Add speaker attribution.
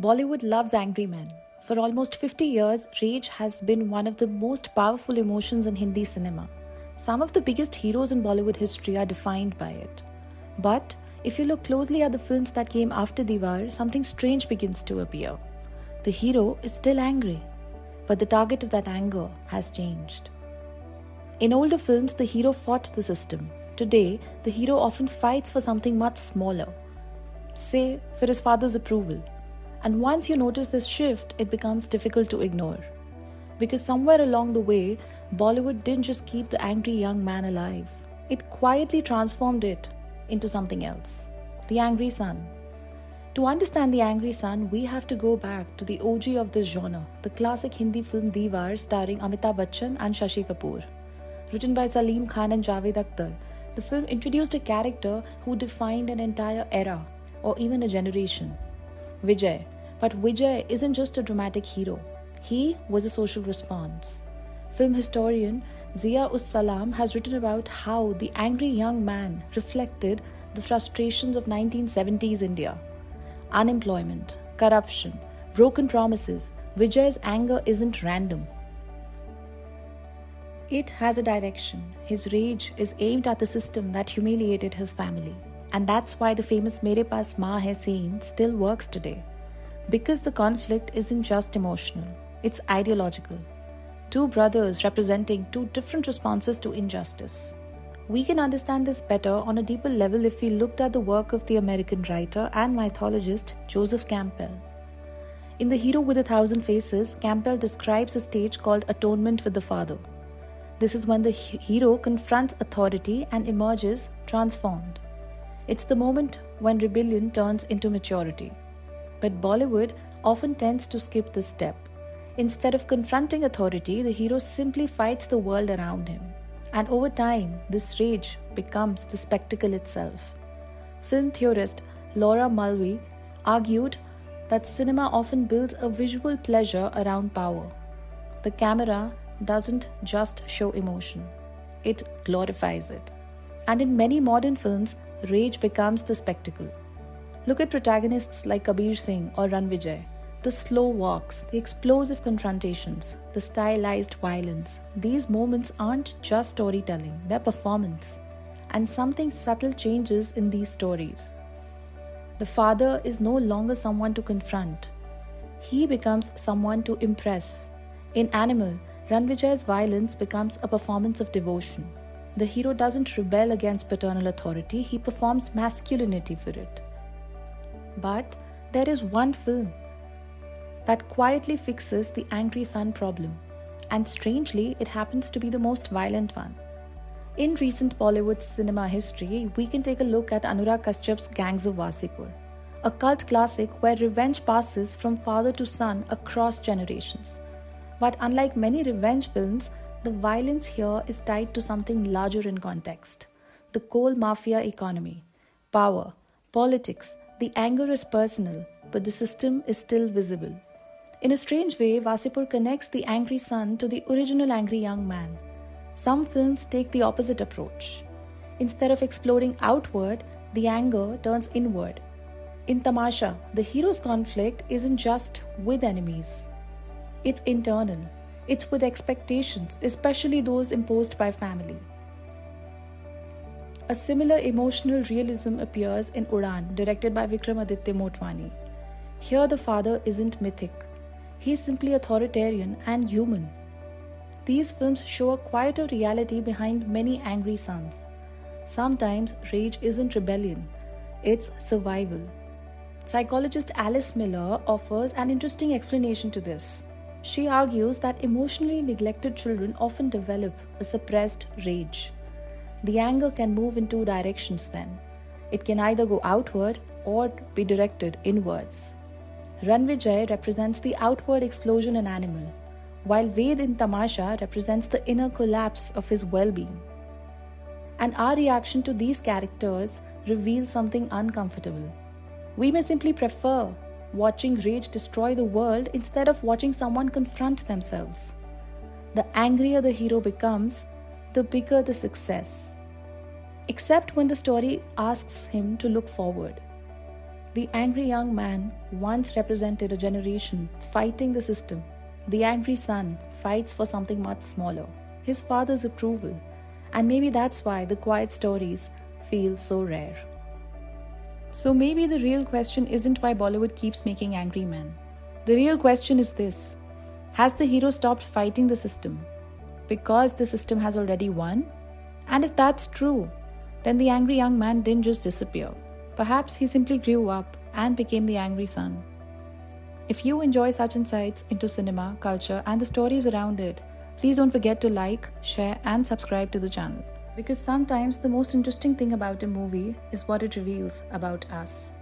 Speaker 1: Bollywood loves angry men. For almost 50 years, rage has been one of the most powerful emotions in Hindi cinema. Some of the biggest heroes in Bollywood history are defined by it. But if you look closely at the films that came after Deewaar, something strange begins to appear. The hero is still angry, but the target of that anger has changed. In older films, the hero fought the system. Today, the hero often fights for something much smaller, say for his father's approval. And once you notice this shift, it becomes difficult to ignore. Because somewhere along the way, Bollywood didn't just keep the angry young man alive, it quietly transformed it into something else: the angry son. To understand the angry son, we have to go back to the OG of this genre, the classic Hindi film Deewaar starring Amitabh Bachchan and Shashi Kapoor. Written by Salim Khan and Javed Akhtar, the film introduced a character who defined an entire era or even a generation: Vijay. But Vijay isn't just a dramatic hero. He was a social response. Film historian Zia Us Salam has written about how the angry young man reflected the frustrations of 1970s India. Unemployment, corruption, broken promises. Vijay's anger isn't random. It has a direction. His rage is aimed at the system that humiliated his family. And that's why the famous Mere Paas Maa Hai scene still works today. Because the conflict isn't just emotional, it's ideological. Two brothers representing two different responses to injustice. We can understand this better on a deeper level if we looked at the work of the American writer and mythologist Joseph Campbell. In The Hero with 1,000 Faces, Campbell describes a stage called Atonement with the Father. This is when the hero confronts authority and emerges transformed. It's the moment when rebellion turns into maturity. But Bollywood often tends to skip this step. Instead of confronting authority, the hero simply fights the world around him. And over time, this rage becomes the spectacle itself. Film theorist Laura Mulvey argued that cinema often builds a visual pleasure around power. The camera doesn't just show emotion, it glorifies it. And in many modern films, rage becomes the spectacle. Look at protagonists like Kabir Singh or Ranvijay. The slow walks, the explosive confrontations, the stylized violence. These moments aren't just storytelling, they're performance. And something subtle changes in these stories. The father is no longer someone to confront. He becomes someone to impress. In Animal, Ranvijay's violence becomes a performance of devotion. The hero doesn't rebel against paternal authority, he performs masculinity for it. But there is one film that quietly fixes the angry son problem, and strangely, it happens to be the most violent one. In recent Bollywood cinema history, we can take a look at Anurag Kashyap's Gangs of Wasseypur, a cult classic where revenge passes from father to son across generations. But unlike many revenge films, the violence here is tied to something larger in context: the coal mafia economy, power, politics. The anger is personal, but the system is still visible. In a strange way, Wasseypur connects the angry son to the original angry young man. Some films take the opposite approach. Instead of exploding outward, the anger turns inward. In Tamasha, the hero's conflict isn't just with enemies. It's internal. It's with expectations, especially those imposed by family. A similar emotional realism appears in Udaan, directed by Vikramaditya Motwani. Here the father isn't mythic. He is simply authoritarian and human. These films show a quieter reality behind many angry sons. Sometimes rage isn't rebellion, it's survival. Psychologist Alice Miller offers an interesting explanation to this. She argues that emotionally neglected children often develop a suppressed rage. The anger can move in two directions then. It can either go outward or be directed inwards. Ranvijay represents the outward explosion in Animal, while Ved in Tamasha represents the inner collapse of his well-being. And our reaction to these characters reveals something uncomfortable. We may simply prefer watching rage destroy the world instead of watching someone confront themselves. The angrier the hero becomes, the bigger the success. Except when the story asks him to look forward. The angry young man once represented a generation fighting the system. The angry son fights for something much smaller, his father's approval, and maybe that's why the quiet stories feel so rare. So maybe the real question isn't why Bollywood keeps making angry men. The real question is this: has the hero stopped fighting the system because the system has already won? And if that's true, then the angry young man didn't just disappear. Perhaps he simply grew up and became the angry son. If you enjoy such insights into cinema, culture, and the stories around it, please don't forget to like, share, and subscribe to the channel. Because sometimes the most interesting thing about a movie is what it reveals about us.